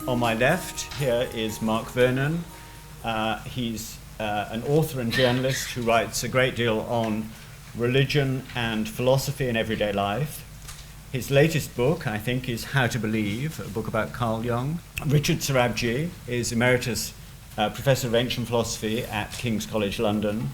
On my left here is Mark Vernon. He's an author and journalist who writes a great deal on religion and philosophy in everyday life. His latest book, I think, is How to Believe, a book about Carl Jung. Richard Sorabji is Emeritus Professor of Ancient Philosophy at King's College London.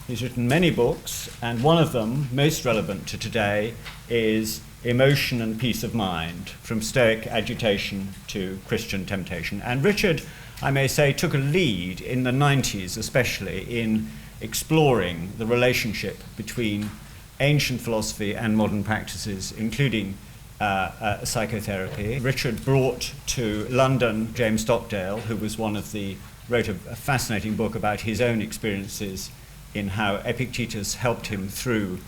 He's written many books, and one of them, most relevant to today, is Emotion and Peace of Mind, From Stoic Agitation to Christian Temptation. And Richard, I may say, took a lead in the 90s, especially, in exploring the relationship between ancient philosophy and modern practices, including psychotherapy. Richard brought to London James Stockdale, who wrote a fascinating book about his own experiences in how Epictetus helped him through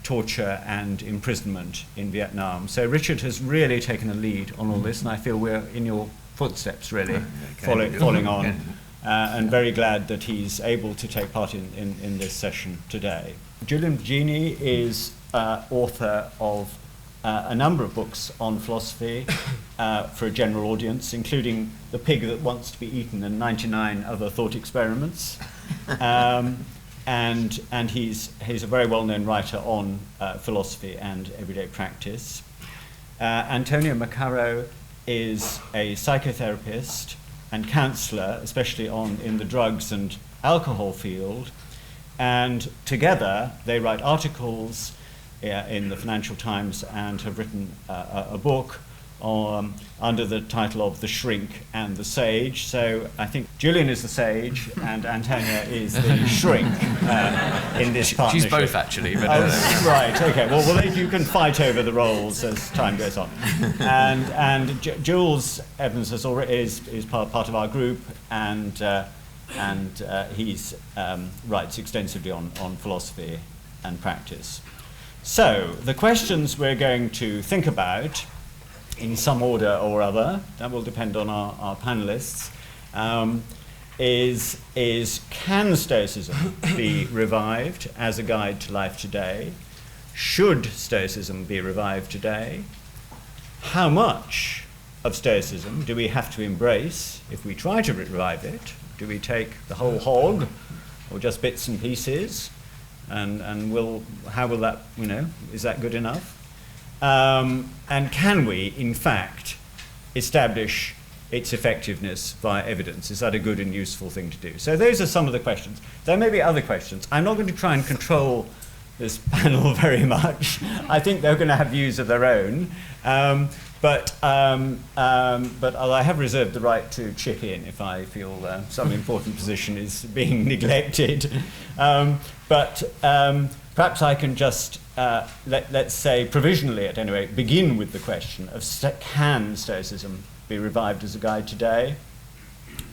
torture and imprisonment in Vietnam. So Richard has really taken a lead on all this, and I feel we're in your footsteps, really, following on, and very glad that he's able to take part in this session today. Julian Baggini is author of a number of books on philosophy for a general audience, including The Pig That Wants to Be Eaten and 99 Other Thought Experiments. And he's a very well-known writer on philosophy and everyday practice. Antonia Macaro is a psychotherapist and counsellor, especially in the drugs and alcohol field. And together they write articles in the Financial Times and have written a book under the title of The Shrink and the Sage. So I think Julian is the sage and Antonia is the shrink in this partnership. She's both, actually. But right, okay. Well, you can fight over the roles as time goes on. And Jules Evans is part of our group, and he writes extensively on philosophy and practice. So the questions we're going to think about, in some order or other, that will depend on our panelists, is can Stoicism be revived as a guide to life today? Should Stoicism be revived today? How much of Stoicism do we have to embrace if we try to revive it? Do we take the whole hog or just bits and pieces? And how will that, is that good enough? And can we, in fact, establish its effectiveness via evidence? Is that a good and useful thing to do? So those are some of the questions. There may be other questions. I'm not going to try and control this panel very much. I think they're going to have views of their own. But I have reserved the right to chip in if I feel some important position is being neglected. Perhaps I can just, let's say provisionally at any rate, begin with the question of can Stoicism be revived as a guide today?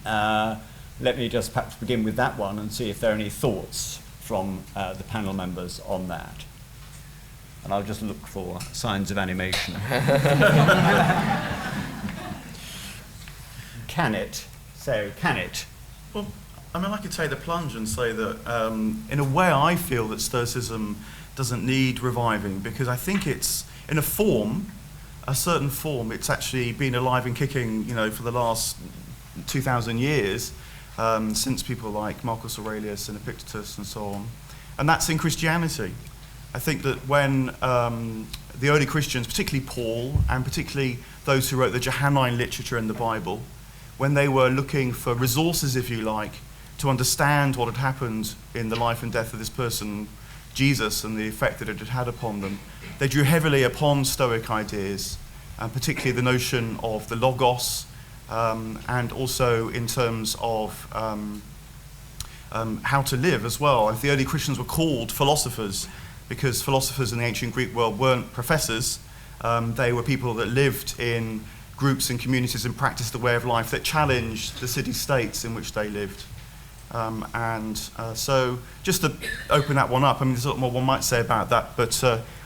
Let me just perhaps begin with that one and see if there are any thoughts from the panel members on that. And I'll just look for signs of animation. Can it? So, can it? Well, I mean, I could take the plunge and say that, in a way, I feel that Stoicism doesn't need reviving, because I think it's, in a certain form, it's actually been alive and kicking, for the last 2,000 years, since people like Marcus Aurelius and Epictetus and so on. And that's in Christianity. I think that when the early Christians, particularly Paul, and particularly those who wrote the Johannine literature in the Bible, when they were looking for resources, if you like, to understand what had happened in the life and death of this person, Jesus, and the effect that it had had upon them, they drew heavily upon Stoic ideas, and particularly the notion of the logos, and also in terms of how to live as well. The early Christians were called philosophers, because philosophers in the ancient Greek world weren't professors. They were people that lived in groups and communities and practiced a way of life that challenged the city-states in which they lived. So just to open that one up, I mean, there's a lot more one might say about that, but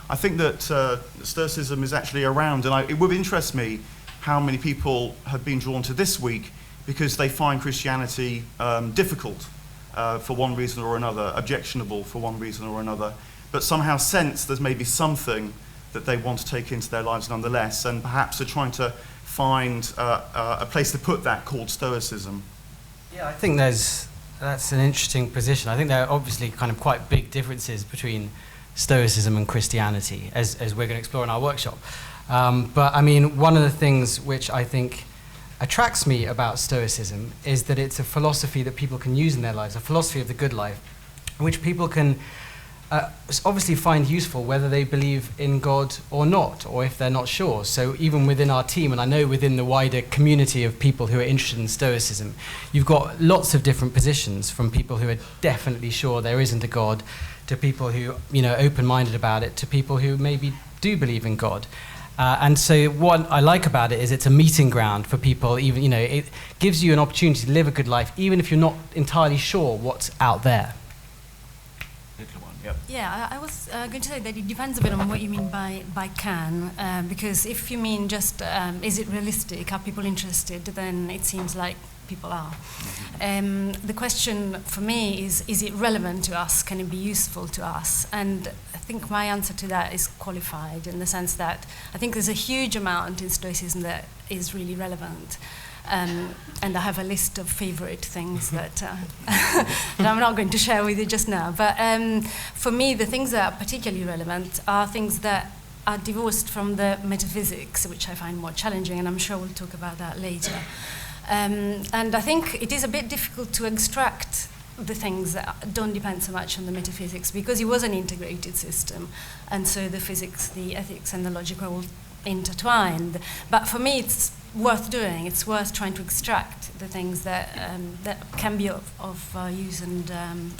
I think that Stoicism is actually around, and it would interest me how many people have been drawn to this week because they find Christianity difficult for one reason or another, objectionable for one reason or another, but somehow sense there's maybe something that they want to take into their lives nonetheless, and perhaps are trying to find a place to put that called Stoicism? Yeah, I think that's an interesting position. I think there are obviously kind of quite big differences between Stoicism and Christianity, as we're going to explore in our workshop. But I mean, one of the things which I think attracts me about Stoicism is that it's a philosophy that people can use in their lives, a philosophy of the good life, which people can obviously find useful whether they believe in God or not, or if they're not sure. So even within our team, and I know within the wider community of people who are interested in Stoicism, you've got lots of different positions, from people who are definitely sure there isn't a God, to people who, open-minded about it, to people who maybe do believe in God. And so what I like about it is it's a meeting ground for people. Even, it gives you an opportunity to live a good life, even if you're not entirely sure what's out there. Yep. Yeah, I was going to say that it depends a bit on what you mean by can, because if you mean just is it realistic, are people interested, then it seems like people are. The question for me is it relevant to us, can it be useful to us? And I think my answer to that is qualified, in the sense that I think there's a huge amount in Stoicism that is really relevant. And I have a list of favorite things that, that I'm not going to share with you just now. But for me, the things that are particularly relevant are things that are divorced from the metaphysics, which I find more challenging, and I'm sure we'll talk about that later. And I think it is a bit difficult to extract the things that don't depend so much on the metaphysics, because it was an integrated system, and so the physics, the ethics, and the logic are all intertwined. But for me, it's worth doing. It's worth trying to extract the things that can be of use and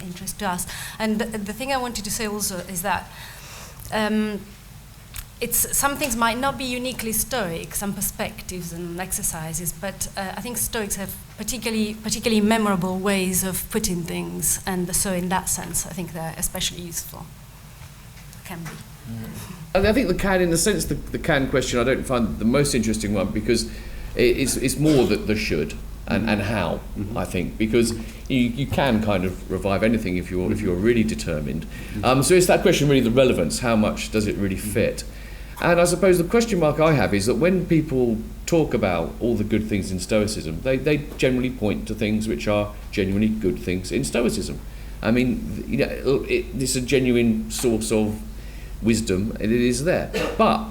interest to us. And the thing I wanted to say also is that some things might not be uniquely Stoic, some perspectives and exercises, but I think Stoics have particularly memorable ways of putting things, and so in that sense, I think they're especially useful. Can be. I think the can, in the sense, the can question I don't find the most interesting one, because it's more the should and how, I think, because you can kind of revive anything if you're really determined. So it's that question really, the relevance, how much does it really fit? And I suppose the question mark I have is that when people talk about all the good things in Stoicism, they generally point to things which are genuinely good things in Stoicism. I mean, it's a genuine source of wisdom, and it is there. But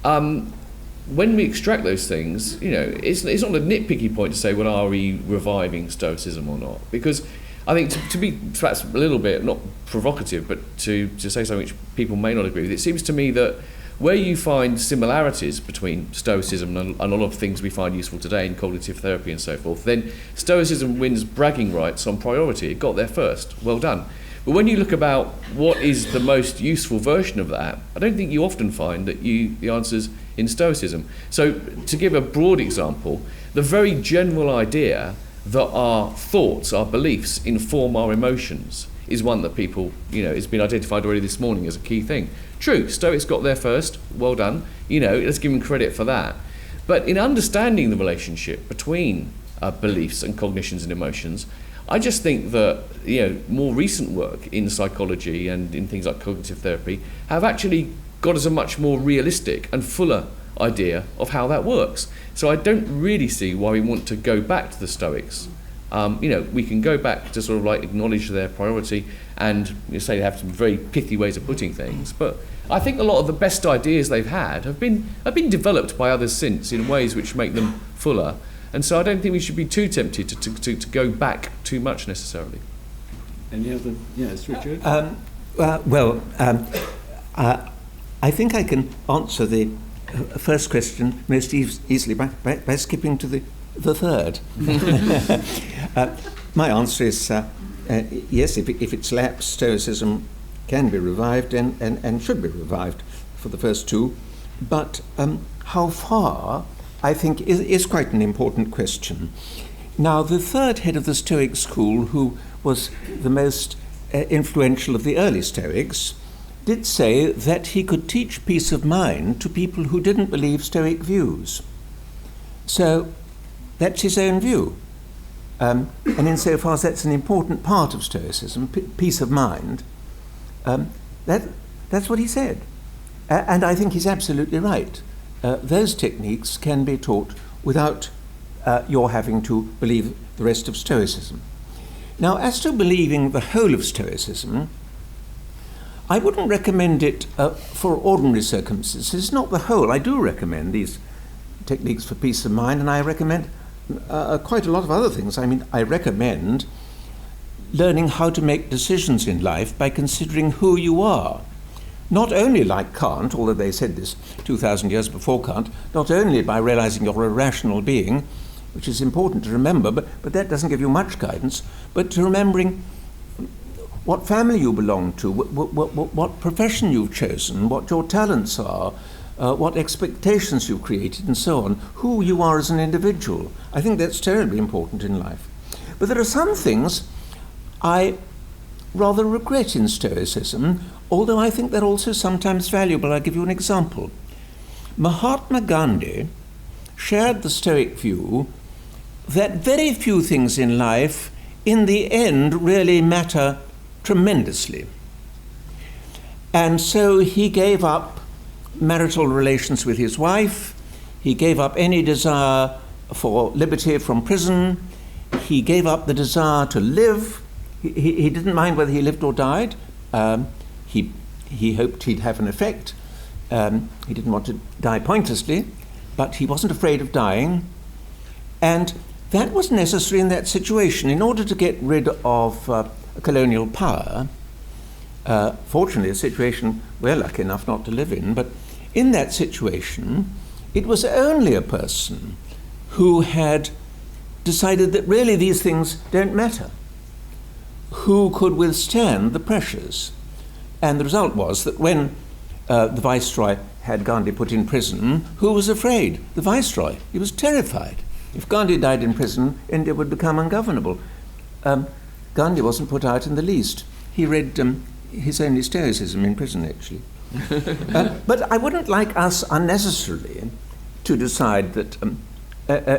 when we extract those things, it's not a nitpicky point to say, well, are we reviving Stoicism or not? Because I think to be perhaps a little bit, not provocative, but to say something which people may not agree with, it seems to me that where you find similarities between Stoicism and a lot of things we find useful today in cognitive therapy and so forth, then Stoicism wins bragging rights on priority. It got there first. Well done. But when you look about what is the most useful version of that, I don't think you often find that the answer's in Stoicism. So to give a broad example, the very general idea that our thoughts, our beliefs inform our emotions is one that people, it's been identified already this morning as a key thing. True, Stoics got there first, well done, let's give them credit for that. But in understanding the relationship between beliefs and cognitions and emotions, I just think that more recent work in psychology and in things like cognitive therapy have actually got us a much more realistic and fuller idea of how that works. So I don't really see why we want to go back to the Stoics. We can go back to sort of like acknowledge their priority and say they have some very pithy ways of putting things. But I think a lot of the best ideas they've had have been developed by others since in ways which make them fuller. And so I don't think we should be too tempted to go back too much necessarily. Any other? Yes, Richard? I think I can answer the first question most easily by skipping to the third. My answer is yes, if it's lapsed, Stoicism can be revived and should be revived for the first two. But how far, I think, is quite an important question. Now, the third head of the Stoic school, who was the most influential of the early Stoics, did say that he could teach peace of mind to people who didn't believe Stoic views. So that's his own view. And insofar as that's an important part of Stoicism, peace of mind, that's what he said. And I think he's absolutely right. those techniques can be taught without your having to believe the rest of Stoicism. Now, as to believing the whole of Stoicism, I wouldn't recommend it for ordinary circumstances, not the whole. I do recommend these techniques for peace of mind, and I recommend quite a lot of other things. I mean, I recommend learning how to make decisions in life by considering who you are. Not only like Kant, although they said this 2,000 years before Kant, not only by realizing you're a rational being, which is important to remember, but that doesn't give you much guidance, but to remembering what family you belong to, what profession you've chosen, what your talents are, what expectations you've created, and so on, who you are as an individual. I think that's terribly important in life. But there are some things I rather regret in Stoicism, although I think they're also sometimes valuable. I'll give you an example. Mahatma Gandhi shared the Stoic view that very few things in life, in the end, really matter tremendously. And so he gave up marital relations with his wife, he gave up any desire for liberty from prison, he gave up the desire to live. He didn't mind whether he lived or died. He hoped he'd have an effect. He didn't want to die pointlessly, but he wasn't afraid of dying. And that was necessary in that situation. In order to get rid of colonial power, fortunately a situation we're lucky enough not to live in, but in that situation, it was only a person who had decided that really these things don't matter, who could withstand the pressures. And the result was that when the Viceroy had Gandhi put in prison, who was afraid? The Viceroy. He was terrified. If Gandhi died in prison, India would become ungovernable. Gandhi wasn't put out in the least. He read his only Stoicism in prison, actually. But I wouldn't like us unnecessarily to decide that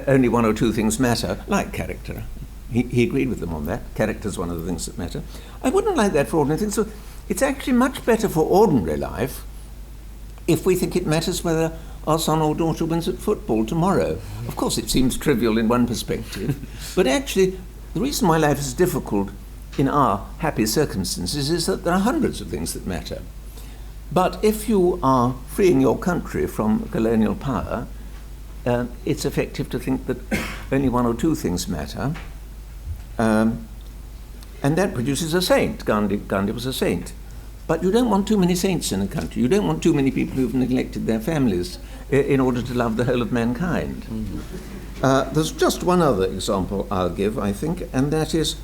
only one or two things matter, like character. He agreed with them on that. Character's one of the things that matter. I wouldn't like that for ordinary things. So it's actually much better for ordinary life if we think it matters whether our son or daughter wins at football tomorrow. Of course, it seems trivial in one perspective, but actually, the reason why life is difficult in our happy circumstances is that there are hundreds of things that matter. But if you are freeing your country from colonial power, it's effective to think that only one or two things matter. And that produces a saint. Gandhi was a saint. But you don't want too many saints in a country. You don't want too many people who've neglected their families in order to love the whole of mankind. Mm-hmm. There's just one other example I'll give, I think, and that is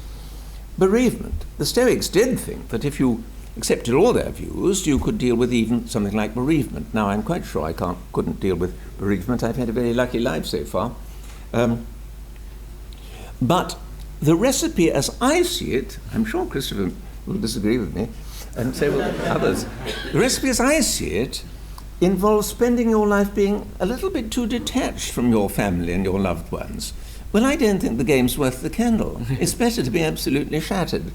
bereavement. The Stoics did think that if you accepted all their views, you could deal with even something like bereavement. Now, I'm quite sure I couldn't deal with bereavement. I've had a very lucky life so far. But the recipe as I see it, I'm sure Christopher will disagree with me, and so will others. The recipe as I see it involves spending your life being a little bit too detached from your family and your loved ones. Well, I don't think the game's worth the candle. It's better to be absolutely shattered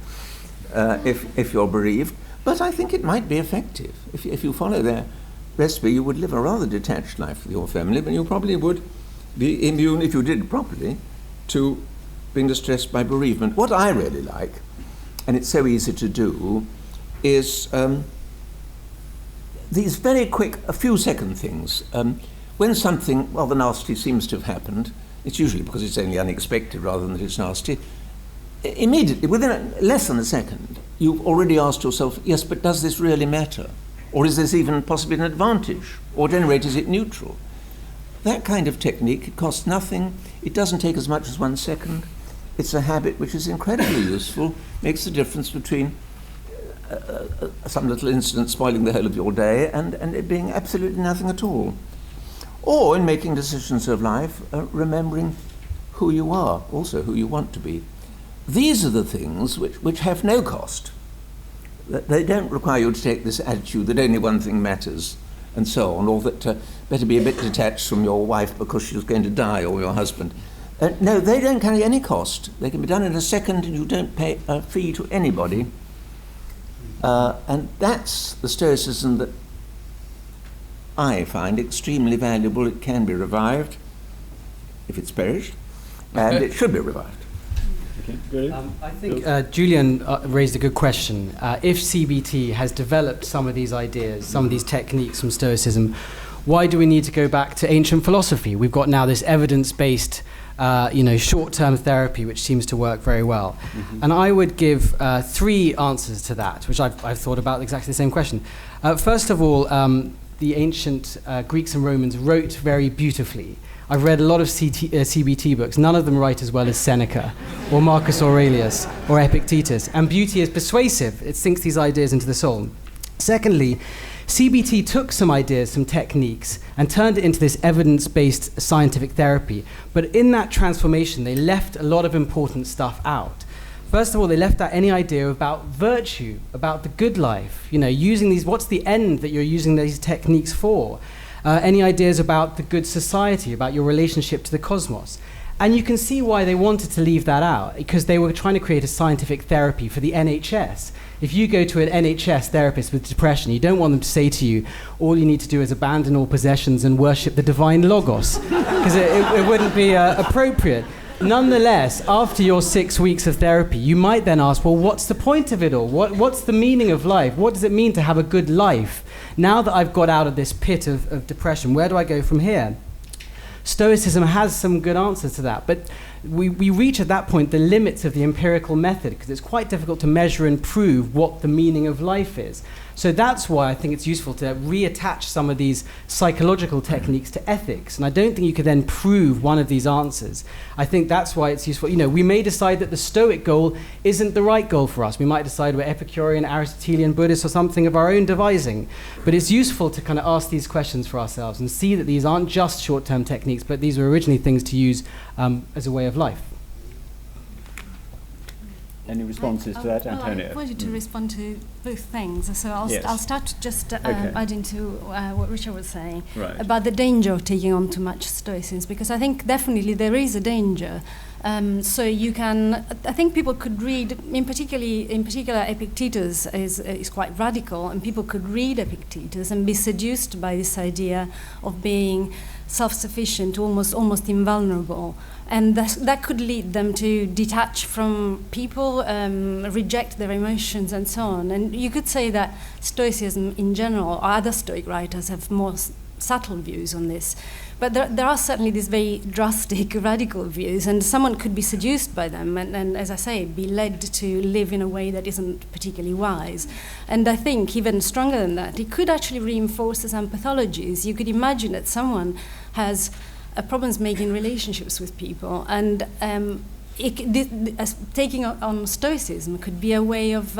if you're bereaved, but I think it might be effective. If you follow their recipe, you would live a rather detached life with your family, but you probably would be immune, if you did it properly, to being distressed by bereavement. What I really like, and it's so easy to do, is these very quick, a few second things. When something rather nasty seems to have happened, it's usually because it's only unexpected rather than that it's nasty, immediately, within less than a second, you've already asked yourself, yes, but does this really matter? Or is this even possibly an advantage? Or generate, is it neutral? That kind of technique, it costs nothing, it doesn't take as much as 1 second. It's a habit which is incredibly useful, makes the difference between some little incident spoiling the whole of your day and it being absolutely nothing at all. Or in making decisions of life, remembering who you are, also who you want to be. These are the things which have no cost. They don't require you to take this attitude that only one thing matters and so on, or that better be a bit detached from your wife because she's going to die, or your husband. No, they don't carry any cost. They can be done in a second and you don't pay a fee to anybody. And that's the Stoicism that I find extremely valuable. It can be revived if it's perished, and it should be revived. Okay, good. I think Julian raised a good question. If CBT has developed some of these ideas, some of these techniques from Stoicism, why do we need to go back to ancient philosophy? We've got now this evidence-based, short-term therapy, which seems to work very well. Mm-hmm. And I would give 3 answers to that, which I've thought about exactly the same question. First of all, the ancient Greeks and Romans wrote very beautifully. I've read a lot of CBT books. None of them write as well as Seneca or Marcus Aurelius or Epictetus. And beauty is persuasive. It sinks these ideas into the soul. Secondly, CBT took some ideas, some techniques, and turned it into this evidence-based scientific therapy. But in that transformation, they left a lot of important stuff out. First of all, they left out any idea about virtue, about the good life. Using these, what's the end that you're using these techniques for? Any ideas about the good society, about your relationship to the cosmos. And you can see why they wanted to leave that out, because they were trying to create a scientific therapy for the NHS. If you go to an NHS therapist with depression, you don't want them to say to you, all you need to do is abandon all possessions and worship the divine logos, because it wouldn't be appropriate. Nonetheless, after your 6 weeks of therapy, you might then ask, well, what's the point of it all? What's the meaning of life? What does it mean to have a good life? Now that I've got out of this pit of depression, where do I go from here? Stoicism has some good answers to that, but we reach at that point the limits of the empirical method, because it's quite difficult to measure and prove what the meaning of life is. So that's why I think it's useful to reattach some of these psychological techniques to ethics. And I don't think you could then prove one of these answers. I think that's why it's useful. We may decide that the Stoic goal isn't the right goal for us. We might decide we're Epicurean, Aristotelian, Buddhist, or something of our own devising. But it's useful to kind of ask these questions for ourselves and see that these aren't just short-term techniques, but these were originally things to use as a way of life. Any responses to that, Antonia? I wanted to respond to both things. So I'll start just Okay. adding to what Richard was saying Right. about the danger of taking on too much Stoicism, because I think definitely there is a danger. So I think people could read, in particular Epictetus is quite radical, and people could read Epictetus and be seduced by this idea of being self-sufficient, almost invulnerable. And that could lead them to detach from people, reject their emotions, and so on. And you could say that Stoicism in general, or other Stoic writers, have more subtle views on this. But there are certainly these very drastic, radical views, and someone could be seduced by them and, as I say, be led to live in a way that isn't particularly wise. And I think, even stronger than that, it could actually reinforce some pathologies. You could imagine that someone has problems making relationships with people, and taking on Stoicism could be a way of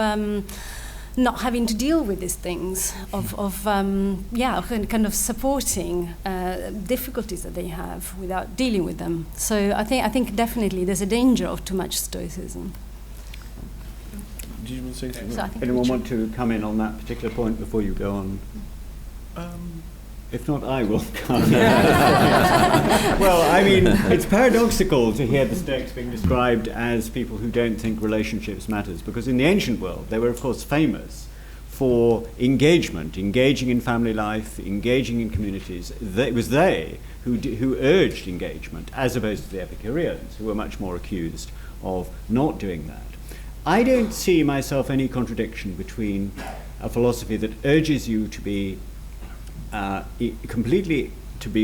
not having to deal with these things, of kind of supporting difficulties that they have without dealing with them. So I think definitely there's a danger of too much Stoicism. Did you want to say something? So I think Anyone Richard- want to come in on that particular point before you go on? If not, I will come. Well, I mean, it's paradoxical to hear the Stoics being described as people who don't think relationships matters, because in the ancient world, they were, of course, famous for engaging in family life, engaging in communities. It was they who urged engagement, as opposed to the Epicureans, who were much more accused of not doing that. I don't see myself any contradiction between a philosophy that urges you to be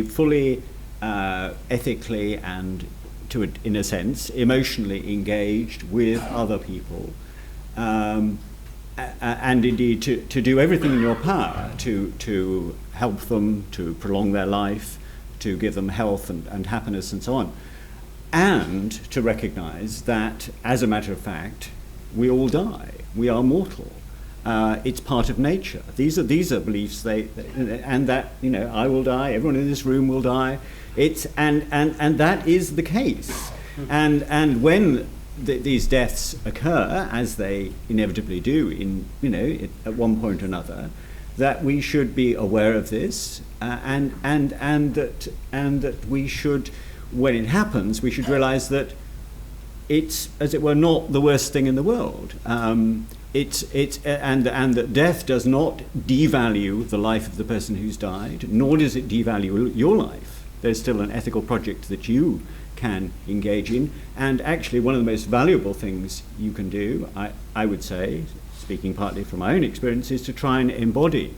fully ethically and, in a sense, emotionally engaged with other people, and indeed to do everything in your power to help them, to prolong their life, to give them health and happiness and so on, and to recognize that, as a matter of fact, we all die. We are mortal. It's part of nature. These are beliefs. And that I will die. Everyone in this room will die. And that is the case. And when these deaths occur, as they inevitably do, at one point or another, that we should be aware of this, and that we should, when it happens, we should realize that it's, as it were, not the worst thing in the world. And that death does not devalue the life of the person who's died, nor does it devalue your life. There's still an ethical project that you can engage in, and actually one of the most valuable things you can do, I would say, speaking partly from my own experience, is to try and embody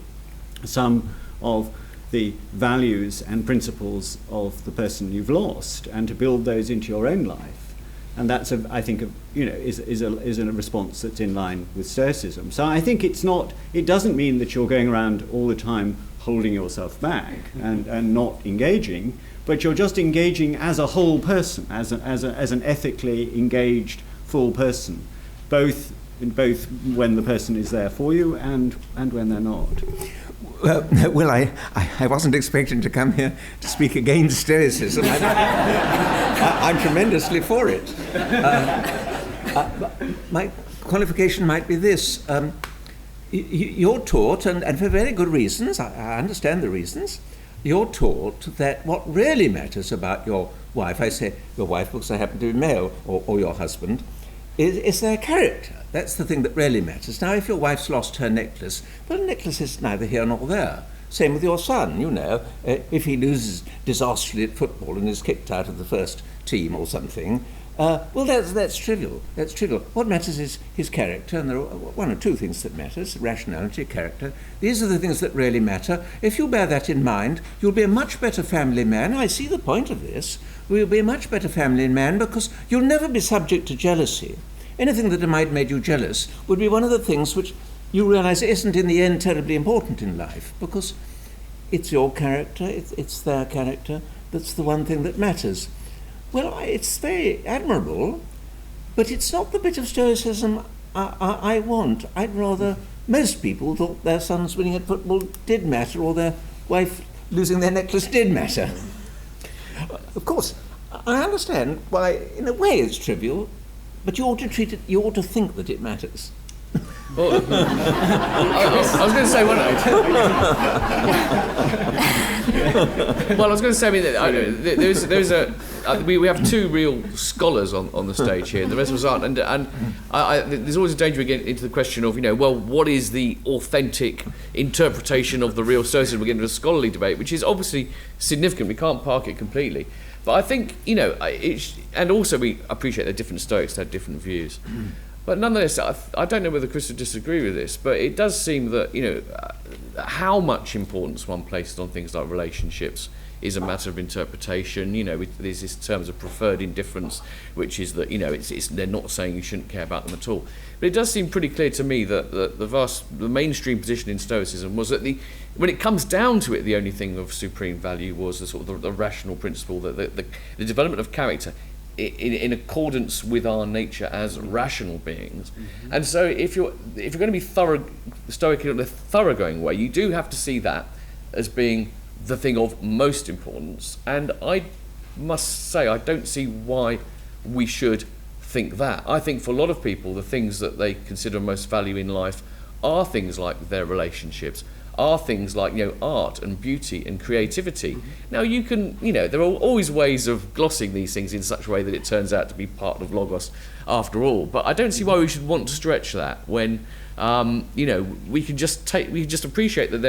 some of the values and principles of the person you've lost, and to build those into your own life. And that's, I think, is a response that's in line with Stoicism. So I think it doesn't mean that you're going around all the time holding yourself back and not engaging, but you're just engaging as a whole person, as an ethically engaged full person, both when the person is there for you and when they're not. Well, I wasn't expecting to come here to speak against Stoicism. I'm tremendously for it. My qualification might be this. You're taught, and for very good reasons, I understand the reasons, you're taught that what really matters about your wife, I say your wife because I happen to be male, or your husband, is their character. That's the thing that really matters. Now, if your wife's lost her necklace, well, the necklace is neither here nor there. Same with your son, if he loses disastrously at football and is kicked out of the first team or something, well, that's trivial. That's trivial. What matters is his character, and there are one or two things that matters: rationality, character. These are the things that really matter. If you bear that in mind, you'll be a much better family man. I see the point of this. You'll be a much better family man because you'll never be subject to jealousy. Anything that might make you jealous would be one of the things which you realise isn't in the end terribly important in life, because it's your character, it's their character, that's the one thing that matters. Well, it's very admirable, but it's not the bit of Stoicism I want. I'd rather most people thought their sons winning at football did matter, or their wife losing their necklace did matter. Of course, I understand why, in a way, it's trivial, but you ought to treat it, you ought to think that it matters. Well, I was going to say, we have two real scholars on the stage here, and the rest of us aren't. And there's always a danger we get into the question of, what is the authentic interpretation of the real Stoicism? We get into a scholarly debate, which is obviously significant. We can't park it completely. But I think, and also we appreciate that different Stoics have different views. But nonetheless, I don't know whether Chris would disagree with this, but it does seem that, how much importance one places on things like relationships is a matter of interpretation. There's this terms of preferred indifference, which is that, they're not saying you shouldn't care about them at all. But it does seem pretty clear to me that the mainstream position in Stoicism was that when it comes down to it, the only thing of supreme value was the sort of the rational principle that the development of character in accordance with our nature as rational beings. Mm-hmm. And so if you're going to be Stoic in a thoroughgoing way, you do have to see that as being the thing of most importance. And I must say, I don't see why we should think that. I think for a lot of people, the things that they consider most value in life are things like their relationships, are things like art and beauty and creativity. Mm-hmm. Now you can, there are always ways of glossing these things in such a way that it turns out to be part of Logos after all. But I don't see why we should want to stretch that when we can just appreciate that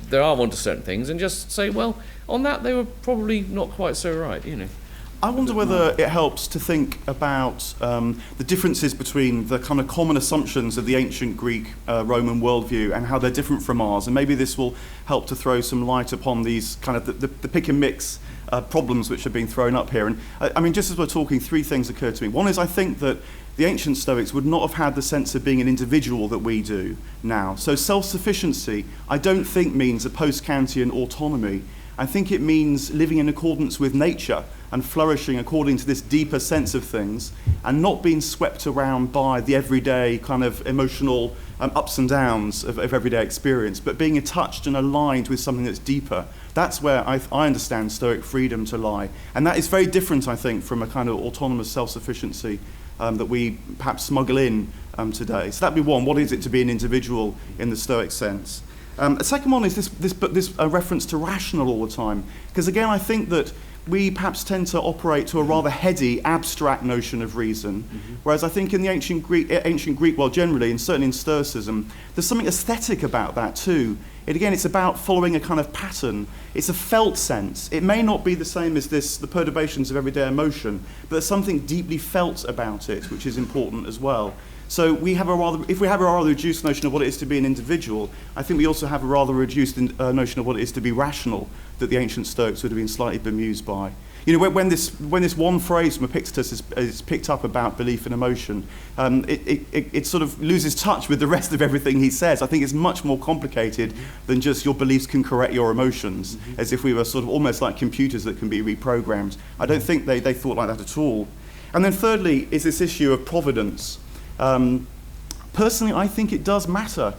there are one to certain things and just say, well, on that they were probably not quite so right. I wonder whether it helps to think about the differences between the kind of common assumptions of the ancient Greek Roman worldview and how they're different from ours, and maybe this will help to throw some light upon these kind of the pick and mix problems which are being thrown up here. And I mean, just as we're talking, three things occur to me. One is I think that the ancient Stoics would not have had the sense of being an individual that we do now. So self-sufficiency, I don't think means a post-Kantian autonomy. I think it means living in accordance with nature and flourishing according to this deeper sense of things, and not being swept around by the everyday kind of emotional ups and downs of everyday experience, but being touched and aligned with something that's deeper. That's where I understand Stoic freedom to lie. And that is very different, I think, from a kind of autonomous self-sufficiency that we perhaps smuggle in today. So that'd be one. What is it to be an individual in the Stoic sense? The second one is this reference to rational all the time. Because again, I think that we perhaps tend to operate to a rather heady, abstract notion of reason, whereas I think in the ancient Greek world generally, and certainly in Stoicism, there's something aesthetic about that too. It's about following a kind of pattern. It's a felt sense. It may not be the same as the perturbations of everyday emotion, but there's something deeply felt about it, which is important as well. So if we have a rather reduced notion of what it is to be an individual, I think we also have a rather reduced notion of what it is to be rational that the ancient Stoics would have been slightly bemused by. When this one phrase from Epictetus is picked up about belief and emotion, it sort of loses touch with the rest of everything he says. I think it's much more complicated than just your beliefs can correct your emotions, as if we were sort of almost like computers that can be reprogrammed. I don't think they thought like that at all. And then thirdly is this issue of providence. Personally, I think it does matter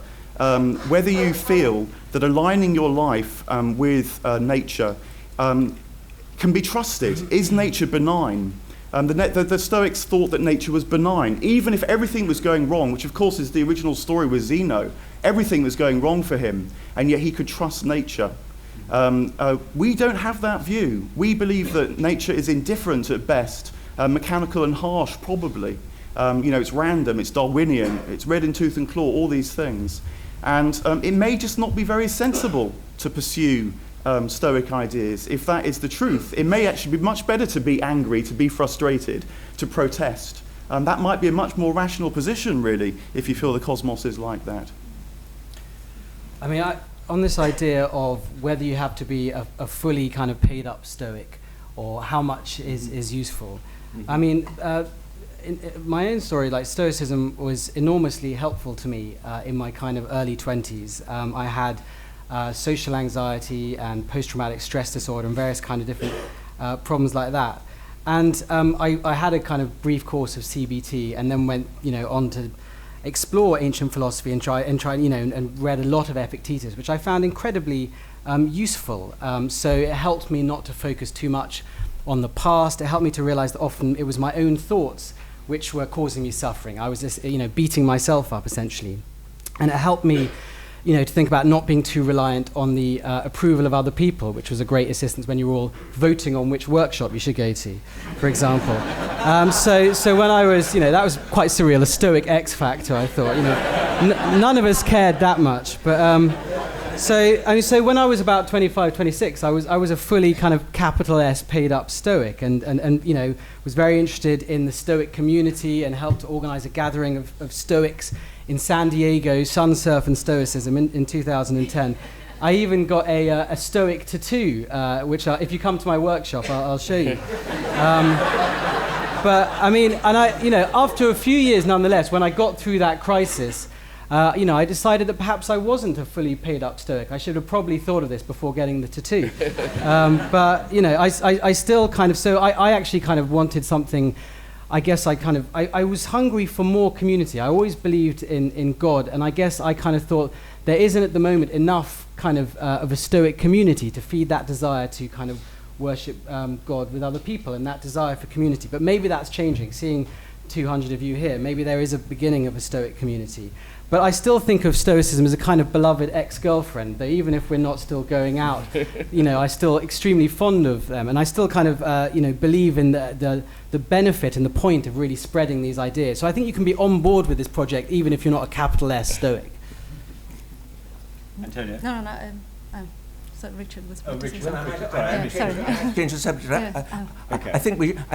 whether you feel that aligning your life with nature can be trusted. Is nature benign? The Stoics thought that nature was benign. Even if everything was going wrong, which of course is the original story with Zeno, everything was going wrong for him, and yet he could trust nature. We don't have that view. We believe that nature is indifferent at best, mechanical and harsh probably. It's random, it's Darwinian, it's red in tooth and claw, all these things. And it may just not be very sensible to pursue Stoic ideas. If that is the truth, it may actually be much better to be angry, to be frustrated, to protest. That might be a much more rational position, really, if you feel the cosmos is like that. I mean, on this idea of whether you have to be a fully kind of paid up Stoic or how much is useful, I mean, in my own story, like Stoicism was enormously helpful to me in my kind of early 20s. I had social anxiety and post-traumatic stress disorder and various kind of different problems like that. And I had a kind of brief course of CBT and then went, on to explore ancient philosophy and try, and read a lot of Epictetus, which I found incredibly useful. So it helped me not to focus too much on the past. It helped me to realize that often it was my own thoughts which were causing me suffering. I was just, beating myself up essentially. And it helped me, to think about not being too reliant on the approval of other people, which was a great assistance when you were all voting on which workshop you should go to, for example. So when I was, that was quite surreal, a Stoic X factor, I thought. None of us cared that much. But so when I was about 25, 26, I was a fully kind of capital S paid up Stoic, and was very interested in the Stoic community and helped to organize a gathering of Stoics in San Diego, Sun Surf and Stoicism in 2010. I even got a Stoic tattoo, which if you come to my workshop, I'll show you. But I mean, and after a few years, nonetheless, when I got through that crisis, I decided that perhaps I wasn't a fully paid up Stoic. I should have probably thought of this before getting the tattoo. But I still kind of, so I actually kind of wanted something. I guess I was hungry for more community. I always believed in God, and I guess I kind of thought there isn't at the moment enough kind of a Stoic community to feed that desire to kind of worship God with other people and that desire for community. But maybe that's changing. Seeing 200 of you here, maybe there is a beginning of a Stoic community. But I still think of Stoicism as a kind of beloved ex-girlfriend, that even if we're not still going out, I'm still extremely fond of them. And I still kind of, believe in the benefit and the point of really spreading these ideas. So I think you can be on board with this project, even if you're not a capital S Stoic. Antonia? No. So Richard was Richard. Sorry. Change the subject. Okay. I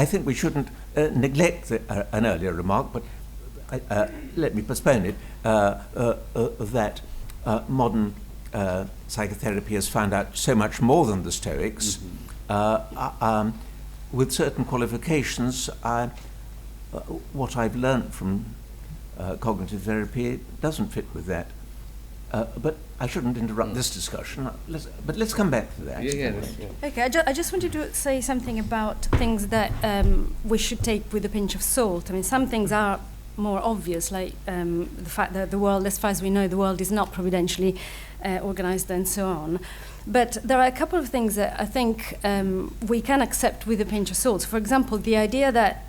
think we shouldn't neglect an earlier remark, but let me postpone it. That modern psychotherapy has found out so much more than the Stoics. With certain qualifications, what I've learnt from cognitive therapy doesn't fit with that. But I shouldn't interrupt this discussion. Let's come back to that. Yeah. Okay, I just wanted to say something about things that we should take with a pinch of salt. I mean, some things are more obvious, like the fact that the world, as far as we know, the world is not providentially organized and so on. But there are a couple of things that I think we can accept with a pinch of salt. For example, the idea that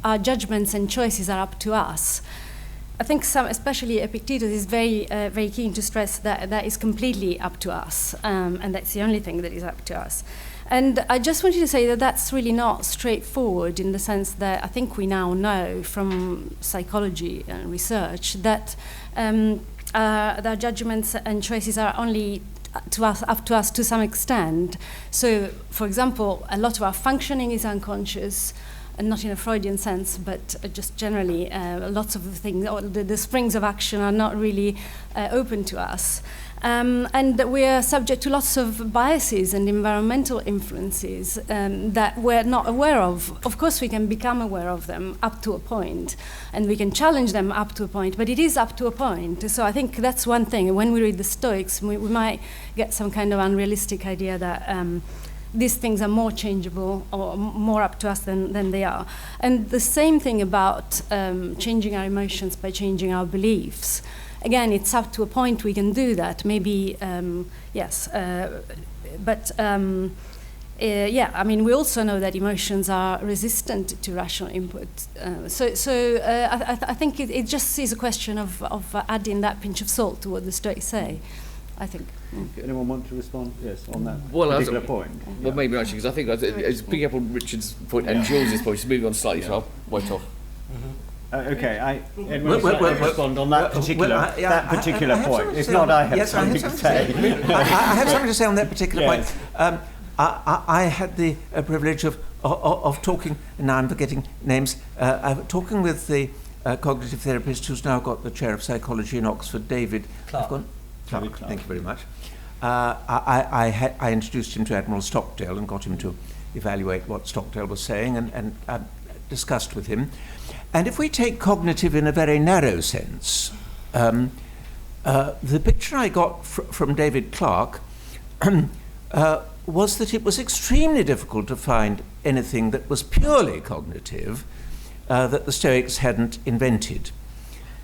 our judgments and choices are up to us. I think especially Epictetus, is very keen to stress that that is completely up to us, and that's the only thing that is up to us. And I just wanted to say that that's really not straightforward, in the sense that I think we now know from psychology and research that their judgments and choices are only up to us to some extent. So, for example, a lot of our functioning is unconscious, and not in a Freudian sense, but just generally, lots of the things, or the springs of action are not really open to us. And we are subject to lots of biases and environmental influences that we're not aware of. Of course, we can become aware of them up to a point, and we can challenge them up to a point, but it is up to a point. So I think that's one thing. When we read the Stoics, we might get some kind of unrealistic idea that these things are more changeable or more up to us than they are. And the same thing about changing our emotions by changing our beliefs. Again, it's up to a point we can do that. Maybe, yes. But, yeah, I mean, we also know that emotions are resistant to rational input. I think it just is a question of adding that pinch of salt to what the Stoics say, I think. Anyone want to respond? Yes, on that particular point. Well, maybe actually, because I think it's picking up on Richard's point and Jules' point. Just moving on slightly, so I'll wait off. Okay, Edward, respond on that particular point. If not, I have something to say. I have something to say on that particular point. I had the privilege of talking, and now I'm forgetting names, talking with the cognitive therapist who's now got the chair of psychology in Oxford, David Clark. Thank you very much. I introduced him to Admiral Stockdale and got him to evaluate what Stockdale was saying, and discussed with him. And if we take cognitive in a very narrow sense, the picture I got from David Clark was that it was extremely difficult to find anything that was purely cognitive that the Stoics hadn't invented.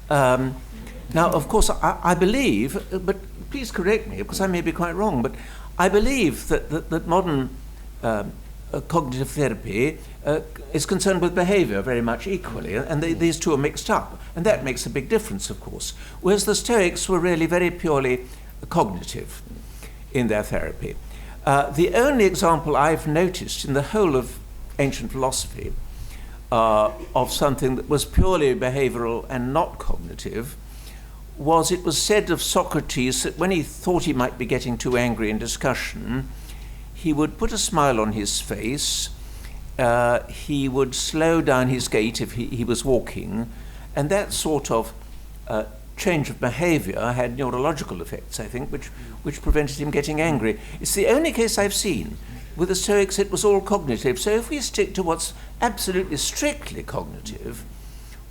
Now, of course, I believe, but please correct me, because I may be quite wrong, but I believe that modern cognitive therapy is concerned with behavior very much equally, and these two are mixed up, and that makes a big difference, of course. Whereas the Stoics were really very purely cognitive in their therapy. The only example I've noticed in the whole of ancient philosophy of something that was purely behavioral and not cognitive was, it was said of Socrates that when he thought he might be getting too angry in discussion, he would put a smile on his face, he would slow down his gait if he was walking, and that sort of change of behavior had neurological effects, I think, which prevented him getting angry. It's the only case I've seen. With the Stoics, it was all cognitive. So if we stick to what's absolutely strictly cognitive,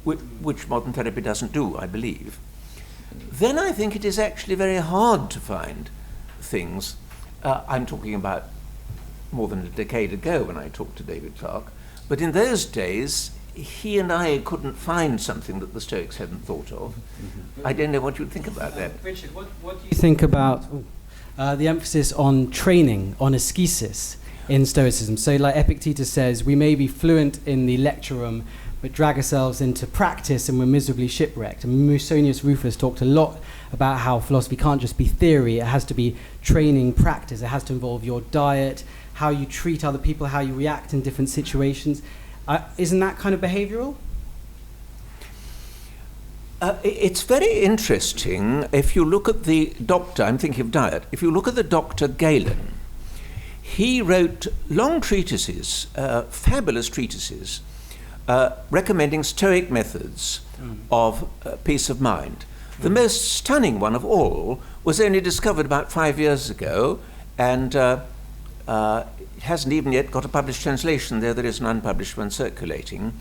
which modern therapy doesn't do, I believe, then I think it is actually very hard to find things. I'm talking about more than a decade ago when I talked to David Clark, but in those days, he and I couldn't find something that the Stoics hadn't thought of. I don't know what you'd think about that. Richard, what do you think about the emphasis on training, on askesis in Stoicism? So like Epictetus says, we may be fluent in the lecture room, but drag ourselves into practice and we're miserably shipwrecked. And Musonius Rufus talked a lot about how philosophy can't just be theory, it has to be training, practice. It has to involve your diet, how you treat other people, how you react in different situations. Isn't that kind of behavioral? It's very interesting. If you look at the doctor, I'm thinking of diet, if you look at the Dr. Galen, he wrote long treatises, fabulous treatises, recommending Stoic methods of peace of mind. The most stunning one of all was only discovered about 5 years ago, and it hasn't even yet got a published translation, though there is an unpublished one circulating.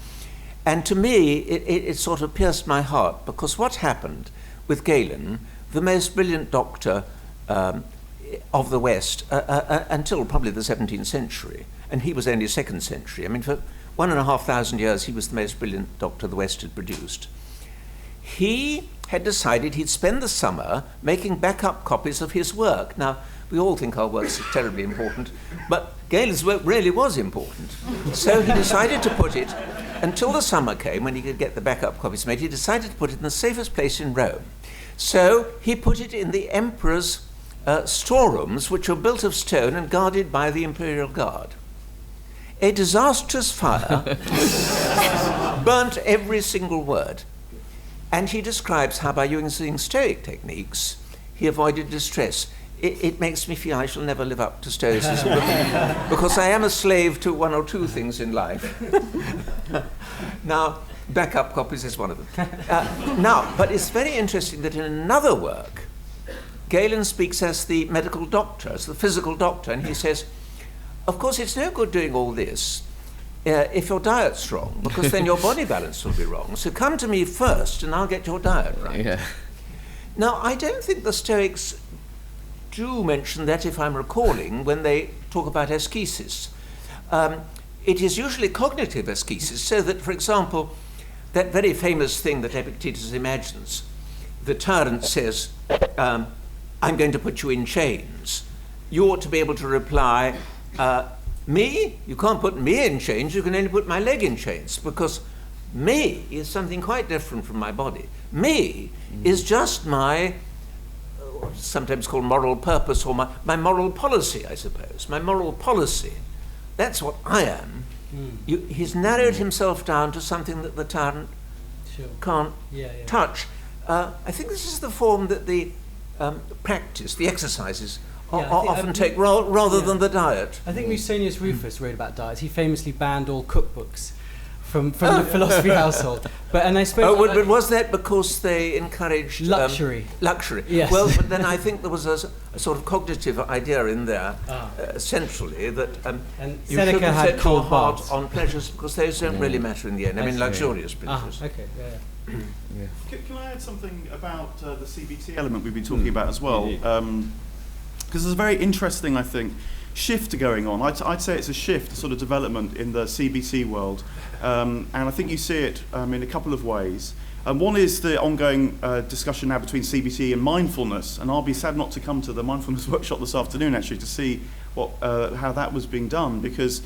And to me, it sort of pierced my heart, because what happened with Galen, the most brilliant doctor of the West, until probably the 17th century, and he was only 2nd century. I mean, for 1,500 years, he was the most brilliant doctor the West had produced. He had decided he'd spend the summer making backup copies of his work. Now, we all think our work's terribly important, but Galen's work really was important. So he decided to put it, until the summer came when he could get the backup copies made, he decided to put it in the safest place in Rome. So he put it in the emperor's storerooms which were built of stone and guarded by the Imperial Guard. A disastrous fire burnt every single word. And he describes how by using Stoic techniques, he avoided distress. It makes me feel I shall never live up to Stoicism because I am a slave to one or two things in life. Now, backup copies is one of them. But it's very interesting that in another work, Galen speaks as the medical doctor, as the physical doctor, and he says, of course, it's no good doing all this if your diet's wrong, because then your body balance will be wrong. So come to me first, and I'll get your diet right. Yeah. Now, I don't think the Stoics do mention that, if I'm recalling, when they talk about askesis. It is usually cognitive askesis, so that, for example, that very famous thing that Epictetus imagines, the tyrant says, I'm going to put you in chains. You ought to be able to reply, me? You can't put me in chains, you can only put my leg in chains, because me is something quite different from my body. Me is just my, sometimes called moral purpose, or my moral policy, I suppose. My moral policy. That's what I am. He's narrowed himself down to something that the tyrant can't touch. I think this is the form that the practice, the exercises, often take rather than the diet. I think Musonius Rufus wrote about diets. He famously banned all cookbooks from the philosophy household. But but was that because they encouraged luxury? Luxury. Yes. Well, but then I think there was a sort of cognitive idea in there, centrally, that and you Seneca shouldn't had set your cold heart baths on pleasures because those don't really matter in the end. I mean, luxurious pleasures. Okay. Yeah. Can I add something about the CBT element we've been talking about as well? Because there's a very interesting, I think, shift going on. I'd say it's a shift, a sort of development in the CBT world. And I think you see it in a couple of ways. One is the ongoing discussion now between CBT and mindfulness. And I'll be sad not to come to the mindfulness workshop this afternoon, actually, to see how that was being done. Because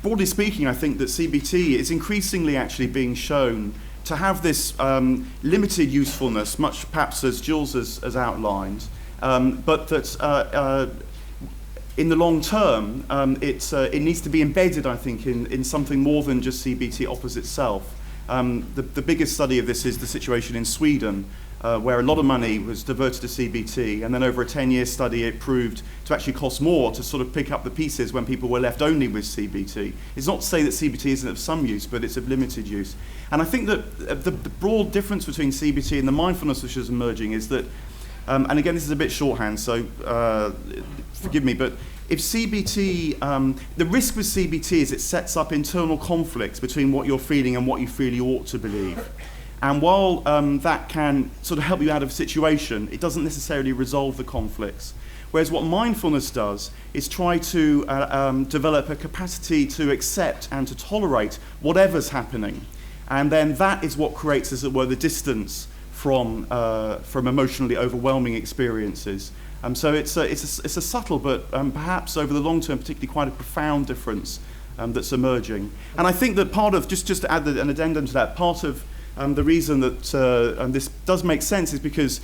broadly speaking, I think that CBT is increasingly actually being shown to have this limited usefulness, much perhaps as Jules has outlined, but that in the long term, it needs to be embedded, I think, in something more than just CBT offers itself. The biggest study of this is the situation in Sweden, where a lot of money was diverted to CBT, and then over a 10-year study it proved to actually cost more to sort of pick up the pieces when people were left only with CBT. It's not to say that CBT isn't of some use, but it's of limited use. And I think that the broad difference between CBT and the mindfulness which is emerging is that, and again this is a bit shorthand, so forgive me, but if CBT, the risk with CBT is it sets up internal conflicts between what you're feeling and what you feel you ought to believe. And while that can sort of help you out of a situation, it doesn't necessarily resolve the conflicts. Whereas what mindfulness does is try to develop a capacity to accept and to tolerate whatever's happening. And then that is what creates, as it were, the distance from emotionally overwhelming experiences. So it's a subtle, but perhaps over the long term, particularly quite a profound difference that's emerging. And I think that part of, just to add an addendum to that, part of the reason that this does make sense is because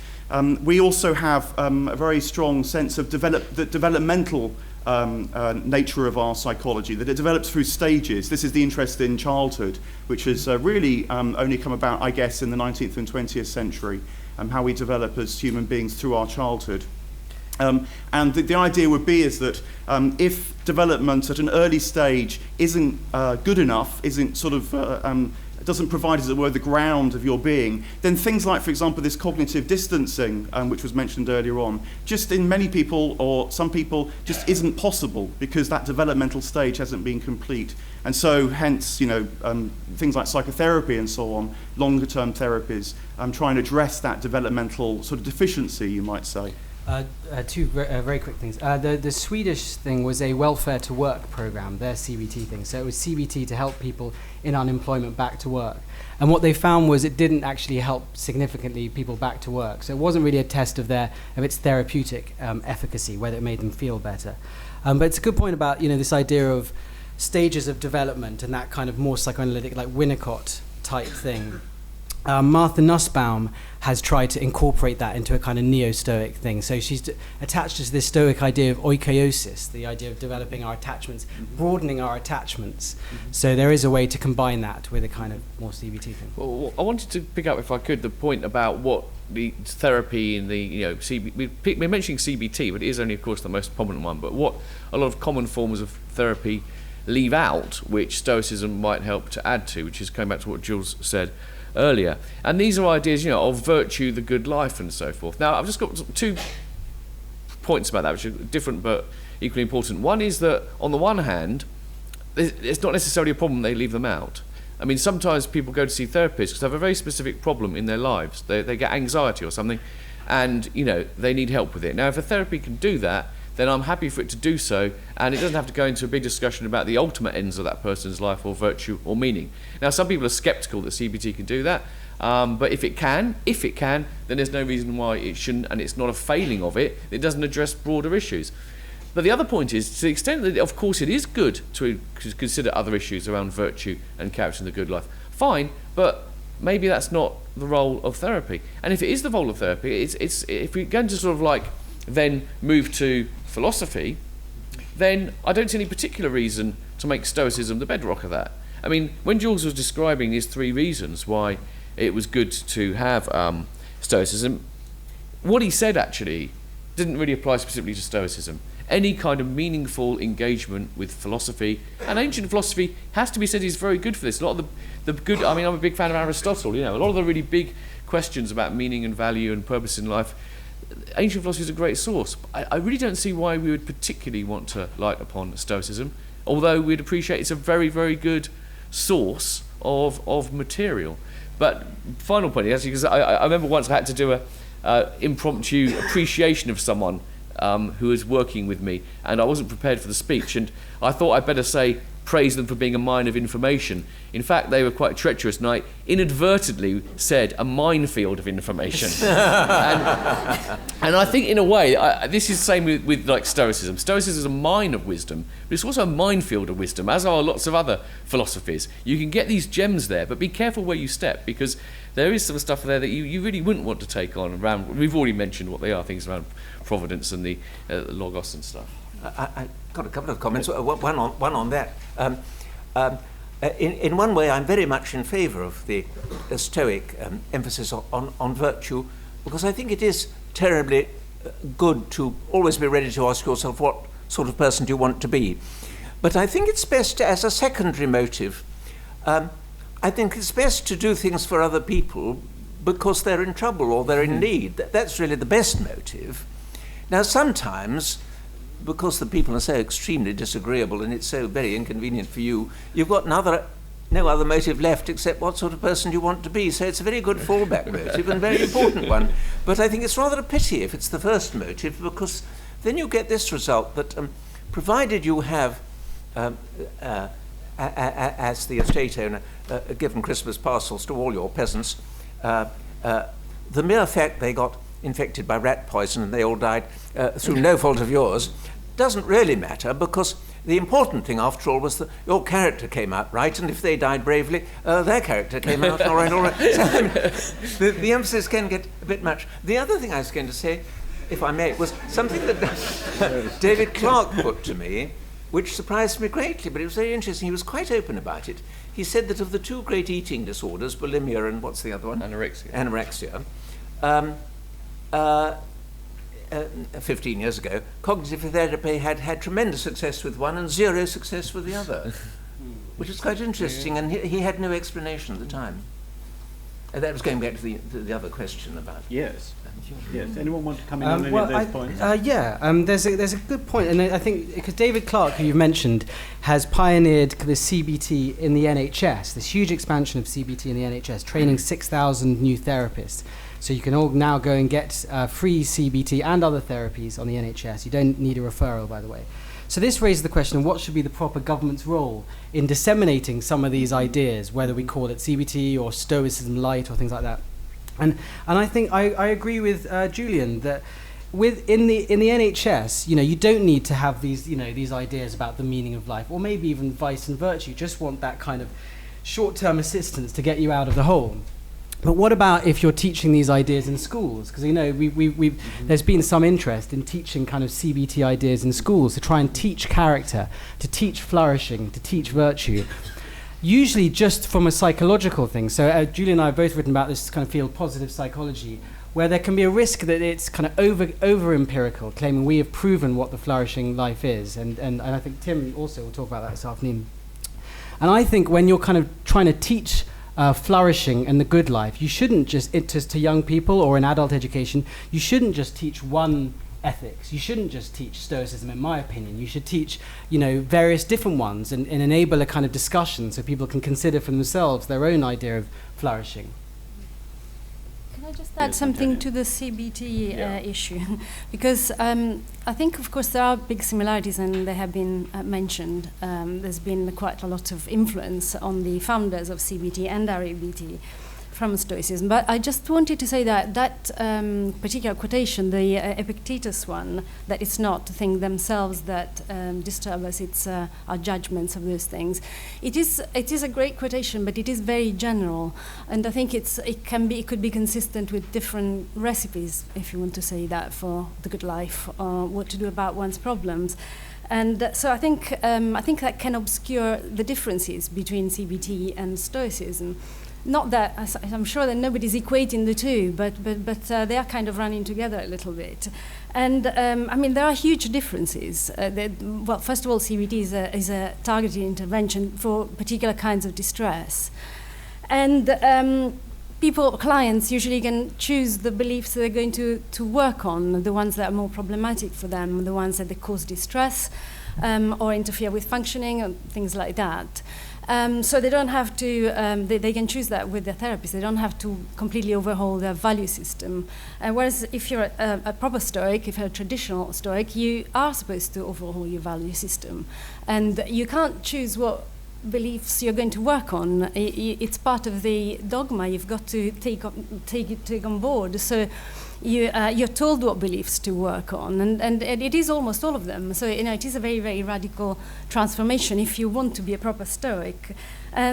we also have a very strong sense of the developmental nature of our psychology, that it develops through stages. This is the interest in childhood, which has really only come about, I guess, in the 19th and 20th century, how we develop as human beings through our childhood. And the idea would be is that if development at an early stage isn't good enough, isn't sort of doesn't provide, as it were, the ground of your being, then things like, for example, this cognitive distancing, which was mentioned earlier on, just in many people or some people just isn't possible because that developmental stage hasn't been complete. And so hence, things like psychotherapy and so on, longer term therapies, try and address that developmental sort of deficiency, you might say. Two very quick things. The Swedish thing was a welfare to work program, their CBT thing. So it was CBT to help people in unemployment back to work. And what they found was it didn't actually help significantly people back to work. So it wasn't really a test of its therapeutic efficacy, whether it made them feel better. But it's a good point about this idea of stages of development and that kind of more psychoanalytic, like Winnicott type thing. Martha Nussbaum has tried to incorporate that into a kind of neo-Stoic thing. So she's attached to this Stoic idea of oikeiosis, the idea of developing our attachments, broadening our attachments. So there is a way to combine that with a kind of more CBT thing. Well, I wanted to pick up, if I could, the point about what the therapy and the, we're mentioning CBT, but it is only, of course, the most prominent one, but what a lot of common forms of therapy leave out, which Stoicism might help to add to, which is coming back to what Jules said earlier. And these are ideas, of virtue, the good life, and so forth. Now, I've just got 2 points about that, which are different but equally important. One is that, on the one hand, it's not necessarily a problem they leave them out. I mean, sometimes people go to see therapists because they have a very specific problem in their lives. They get anxiety or something, and, they need help with it. Now, if a therapy can do that, then I'm happy for it to do so, and it doesn't have to go into a big discussion about the ultimate ends of that person's life, or virtue, or meaning. Now, some people are sceptical that CBT can do that, but if it can, then there's no reason why it shouldn't, and it's not a failing of it. It doesn't address broader issues. But the other point is, to the extent that, of course, it is good to consider other issues around virtue and character in the good life, fine, but maybe that's not the role of therapy. And if it is the role of therapy, it's if we're going to sort of like then move to philosophy, then I don't see any particular reason to make Stoicism the bedrock of that. I mean, when Jules was describing his 3 reasons why it was good to have Stoicism, what he said actually didn't really apply specifically to Stoicism. Any kind of meaningful engagement with philosophy, and ancient philosophy has to be said is very good for this. A lot of the good, I mean, I'm a big fan of Aristotle, a lot of the really big questions about meaning and value and purpose in life, ancient philosophy is a great source. I really don't see why we would particularly want to light upon Stoicism, although we'd appreciate it's a very, very good source of material. But final point, actually, because I remember once I had to do a impromptu appreciation of someone who was working with me, and I wasn't prepared for the speech, and I thought I'd better praise them for being a mine of information. In fact, they were quite treacherous, and I inadvertently said a minefield of information. and I think, in a way, this is the same with like Stoicism. Stoicism is a mine of wisdom, but it's also a minefield of wisdom, as are lots of other philosophies. You can get these gems there, but be careful where you step, because there is some stuff there that you really wouldn't want to take on around. We've already mentioned what they are, things around providence and the logos and stuff. I got a couple of comments. One on that. In one way, I'm very much in favour of the Stoic emphasis on virtue, because I think it is terribly good to always be ready to ask yourself, what sort of person do you want to be? But I think it's best as a secondary motive. I think it's best to do things for other people because they're in trouble or they're in need. That's really the best motive. Now, sometimes, because the people are so extremely disagreeable and it's so very inconvenient for you, you've got no other motive left except what sort of person you want to be. So it's a very good fallback motive and a very important one. But I think it's rather a pity if it's the first motive, because then you get this result that provided you have, as the estate owner, given Christmas parcels to all your peasants, the mere fact they got infected by rat poison and they all died through no fault of yours doesn't really matter, because the important thing after all was that your character came out right, and if they died bravely, their character came out all right. So, I mean, the emphasis can get a bit much. The other thing I was going to say, if I may, was something that David Clarke put to me, which surprised me greatly, but it was very interesting. He was quite open about it. He said that of the 2 great eating disorders, bulimia and what's the other one? Anorexia. 15 years ago, cognitive therapy had tremendous success with one and 0 success with the other, which is quite interesting, and he had no explanation at the time. That was going back to the other question about... Yes. Anyone want to come in on any of those points? There's a good point, and I think because David Clarke, who you mentioned, has pioneered the CBT in the NHS, this huge expansion of CBT in the NHS, training 6,000 new therapists. So you can all now go and get free CBT and other therapies on the NHS. You don't need a referral, by the way. So this raises the question of what should be the proper government's role in disseminating some of these ideas, whether we call it CBT or Stoicism light or things like that. And I think I agree with Julian that in the NHS, you don't need to have these ideas about the meaning of life, or maybe even vice and virtue. You just want that kind of short-term assistance to get you out of the hole. But what about if you're teaching these ideas in schools? Because, you know, there's been some interest in teaching kind of CBT ideas in schools to try and teach character, to teach flourishing, to teach virtue. Usually just from a psychological thing. So Julian and I have both written about this kind of field, positive psychology, where there can be a risk that it's kind of over empirical, claiming we have proven what the flourishing life is. And I think Tim also will talk about that this afternoon. And I think when you're kind of trying to teach flourishing and the good life, you shouldn't just, to young people or in adult education, you shouldn't just teach one ethics. You shouldn't just teach Stoicism, in my opinion. You should teach, you know, various different ones and enable a kind of discussion so people can consider for themselves their own idea of flourishing. Can I just add something to the CBT issue? Because I think, of course, there are big similarities, and they have been mentioned. There's been quite a lot of influence on the founders of CBT and RABT from Stoicism. But I just wanted to say that particular quotation, the Epictetus one, that it's not the thing themselves that disturb us, it's our judgments of those things. It is a great quotation, but it is very general, and I think it could be consistent with different recipes, if you want to say that, for the good life, or what to do about one's problems. And so I think that can obscure the differences between CBT and Stoicism. Not that, I'm sure that nobody's equating the two, but they are kind of running together a little bit. And I mean, there are huge differences. Well, first of all, CBT is a targeted intervention for particular kinds of distress. And clients usually can choose the beliefs that they're going to work on, the ones that are more problematic for them, the ones that they cause distress or interfere with functioning, and things like that. So they don't have to, they can choose that with their therapist. They don't have to completely overhaul their value system. Whereas if you're a proper Stoic, if you're a traditional Stoic, you are supposed to overhaul your value system. And you can't choose what beliefs you're going to work on. It's part of the dogma you've got to take on board. So you're told what beliefs to work on, and it is almost all of them. So it is a very, very radical transformation if you want to be a proper Stoic.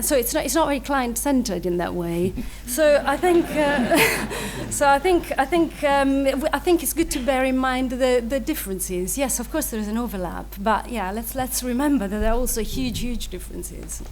So it's not very client-centered in that way. So I think I think it's good to bear in mind the differences. Yes, of course there is an overlap, but yeah, let's remember that there are also huge differences.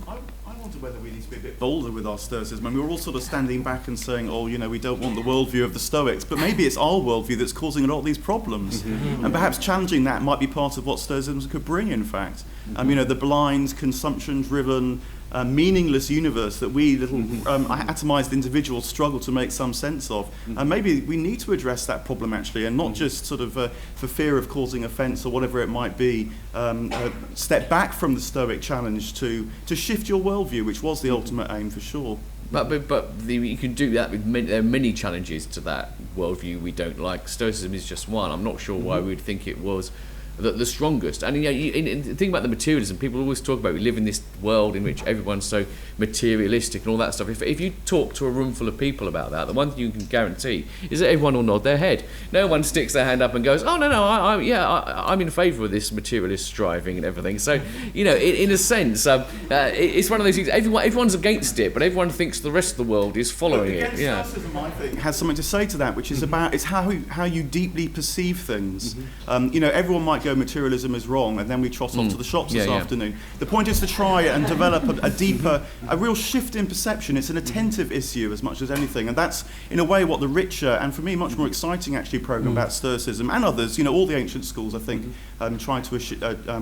I wonder whether we need to be a bit bolder with our Stoicism. I mean, we're all sort of standing back and saying, oh, you know, we don't want the worldview of the Stoics, but maybe it's our worldview that's causing a lot of these problems. And perhaps challenging that might be part of what Stoicism could bring, in fact. You know, the blind, consumption-driven, meaningless universe that we little atomized individuals struggle to make some sense of. And maybe we need to address that problem, actually, and not just sort of for fear of causing offence or whatever it might be, step back from the Stoic challenge to shift your worldview, which was the ultimate aim for sure. But you can do that with there are many challenges to that worldview we don't like. Stoicism is just one. I'm not sure why we'd think it was the strongest. And the thing about the materialism, people always talk about we live in this world in which everyone's so materialistic and all that stuff. If you talk to a room full of people about that, the one thing you can guarantee is that everyone will nod their head. No one sticks their hand up and goes, oh no, I'm in favour of this materialist striving and everything. So in a sense, it's one of those things. Everyone's against it, but everyone thinks the rest of the world is following it. Yeah, Stoicism, I think, has something to say to that, which is about how you deeply perceive things. Everyone might go, materialism is wrong, and then we trot off to the shops this afternoon. The point is to try and develop a real shift in perception. It's an attentive issue as much as anything, and that's in a way what the richer and for me much more exciting actually program about Stoicism and others, all the ancient schools I think trying to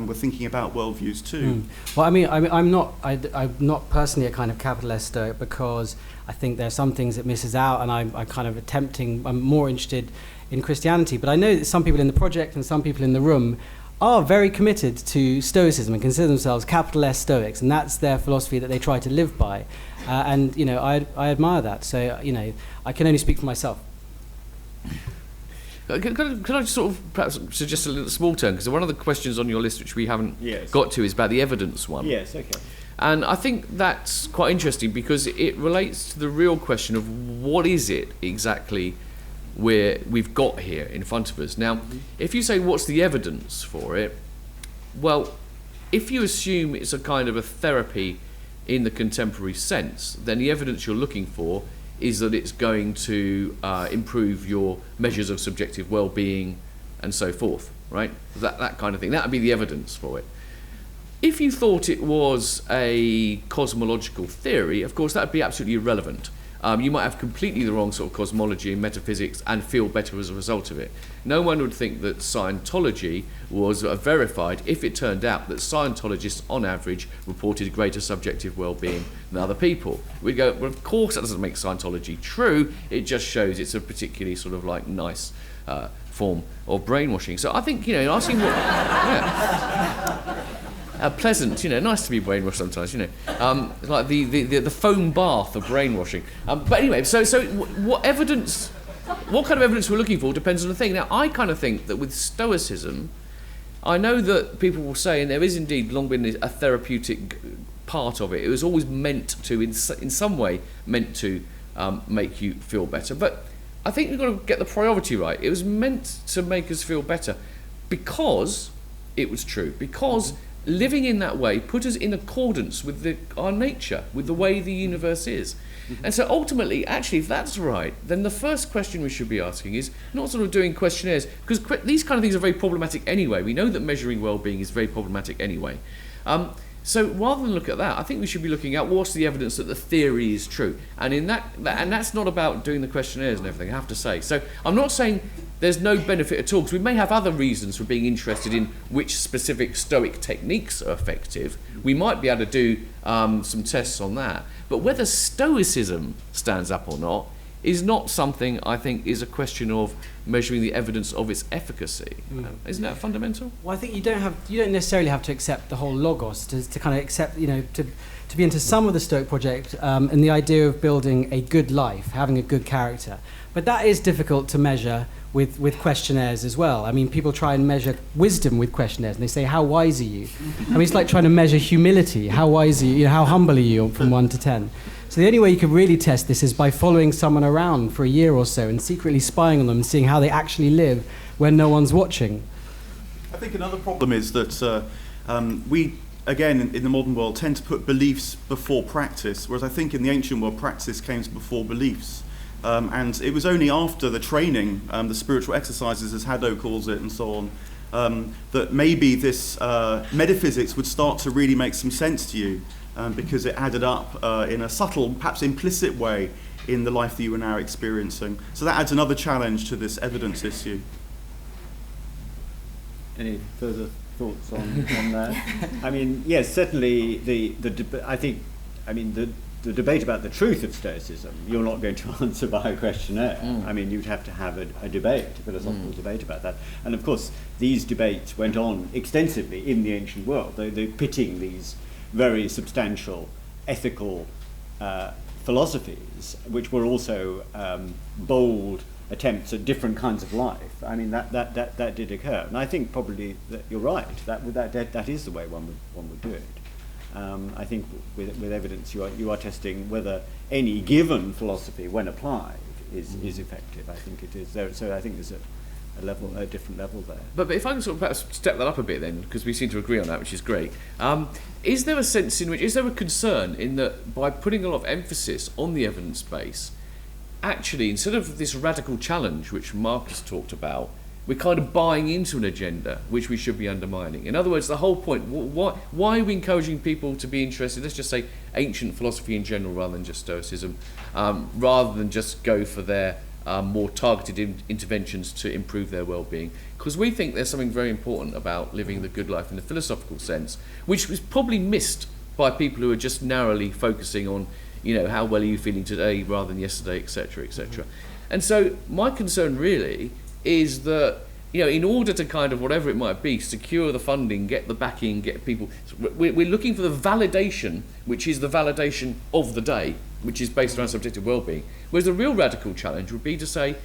were thinking about worldviews too. Well, I'm not personally a kind of capital S Stoic, because I think there are some things it misses out, and I'm more interested in Christianity. But I know that some people in the project and some people in the room are very committed to Stoicism and consider themselves capital S Stoics, and that's their philosophy that they try to live by. I admire that. So, I can only speak for myself. Can I just sort of perhaps suggest a little small turn? Because one of the questions on your list which we haven't got to is about the evidence one. Yes, okay. And I think that's quite interesting because it relates to the real question of what is it exactly we've got here in front of us. Now, if you say what's the evidence for it, well, if you assume it's a kind of a therapy in the contemporary sense, then the evidence you're looking for is that it's going to improve your measures of subjective well-being and so forth, right? That kind of thing. That would be the evidence for it. If you thought it was a cosmological theory, of course, that would be absolutely irrelevant. You might have completely the wrong sort of cosmology and metaphysics and feel better as a result of it. No one would think that Scientology was verified if it turned out that Scientologists, on average, reported greater subjective well-being than other people. We'd go, well, of course that doesn't make Scientology true, it just shows it's a particularly sort of like nice form of brainwashing. So I think, asking what... pleasant, nice to be brainwashed sometimes, like the foam bath of brainwashing. But anyway, so what evidence, what kind of evidence we're looking for depends on the thing. Now, I kind of think that with Stoicism, I know that people will say, and there is indeed long been a therapeutic part of it. It was always meant to, in some way, meant to make you feel better. But I think we've got to get the priority right. It was meant to make us feel better because it was true, because living in that way put us in accordance with our nature, with the way the universe is. And so ultimately, actually, if that's right, then the first question we should be asking is not sort of doing questionnaires, because these kind of things are very problematic anyway. We know that measuring well-being is very problematic anyway. So rather than look at that, I think we should be looking at what's the evidence that the theory is true. And in and that's not about doing the questionnaires and everything, I have to say. So I'm not saying there's no benefit at all, because we may have other reasons for being interested in which specific Stoic techniques are effective. We might be able to do some tests on that. But whether Stoicism stands up or not is not something I think is a question of measuring the evidence of its efficacy. Isn't that fundamental? Well, I think you don't necessarily have to accept the whole logos to kind of accept, to be into some of the Stoic project and the idea of building a good life, having a good character. But that is difficult to measure with questionnaires as well. I mean, people try and measure wisdom with questionnaires, and they say, how wise are you? I mean, it's like trying to measure humility. How wise are you? How humble are you from 1 to 10? So the only way you can really test this is by following someone around for a year or so and secretly spying on them and seeing how they actually live when no one's watching. I think another problem is that we, again, in the modern world, tend to put beliefs before practice, whereas I think in the ancient world, practice came before beliefs. And it was only after the training, the spiritual exercises, as Haddo calls it, and so on, that maybe this metaphysics would start to really make some sense to you, because it added up in a subtle, perhaps implicit way in the life that you are now experiencing. So that adds another challenge to this evidence issue. Any further thoughts on that? I mean, yes, certainly the debate about the truth of Stoicism, you're not going to answer by a questionnaire. I mean, you'd have to have a debate, a philosophical debate about that. And of course, these debates went on extensively in the ancient world. They're pitting these very substantial ethical philosophies, which were also bold attempts at different kinds of life. I mean, that did occur. And I think probably that you're right, that is the way one would do it. I think with evidence you are testing whether any given philosophy, when applied, is effective. I think it is there. So I think there's a different level there. But if I can sort of perhaps step that up a bit then, because we seem to agree on that, which is great. Is there a sense in which, is there a concern in that by putting a lot of emphasis on the evidence base, actually, instead of this radical challenge which Mark has talked about, we're kind of buying into an agenda which we should be undermining? In other words, the whole point, why are we encouraging people to be interested, let's just say ancient philosophy in general rather than just Stoicism, rather than just go for their more targeted interventions to improve their well-being? Because we think there's something very important about living the good life in the philosophical sense, which was probably missed by people who are just narrowly focusing on, how well are you feeling today rather than yesterday, etc., etc. And so my concern really is that, in order to kind of, whatever it might be, secure the funding, get the backing, get people, we're looking for the validation, which is the validation of the day, which is based around subjective well-being. Whereas the real radical challenge would be to say,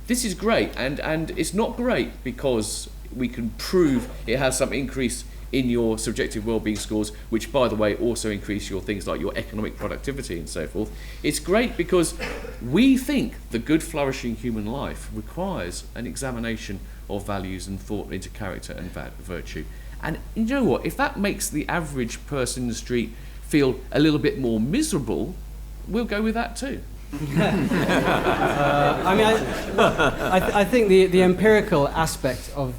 this is great, and it's not great because we can prove it has some increase in your subjective well-being scores, which, by the way, also increase your things like your economic productivity and so forth. It's great because we think the good, flourishing human life requires an examination of values and thought into character and virtue. And you know what? If that makes the average person in the street feel a little bit more miserable, we'll go with that too. I think the empirical aspect of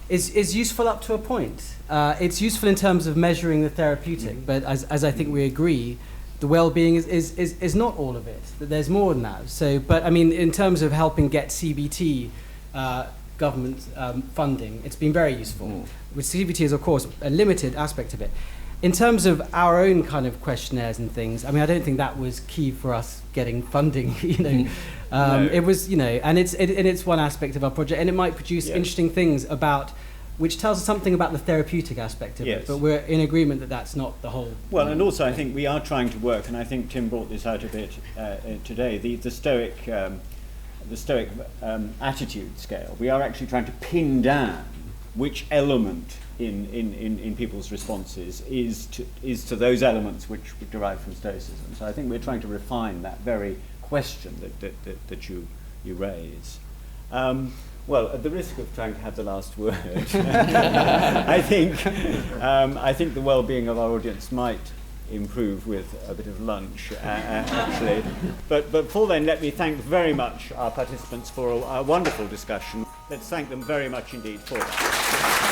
is useful up to a point. It's useful in terms of measuring the therapeutic, but as I think we agree, the well-being is not all of it. That there's more than that. So, but I mean, in terms of helping get CBT government funding, it's been very useful. With CBT is, of course, a limited aspect of it. In terms of our own kind of questionnaires and things, I mean, I don't think that was key for us getting funding. No. It was, and it's one aspect of our project, and it might produce interesting things about, which tells us something about the therapeutic aspect of it. But we're in agreement that that's not the whole. Well, and also I think we are trying to work, and I think Tim brought this out a bit today. The Stoic attitude scale. We are actually trying to pin down which element in people's responses is to those elements which derive from Stoicism. So I think we're trying to refine that very question that you raise. Well, at the risk of trying to have the last word, I think the well-being of our audience might improve with a bit of lunch, actually. But before then, let me thank very much our participants for a wonderful discussion. Let's thank them very much indeed for that.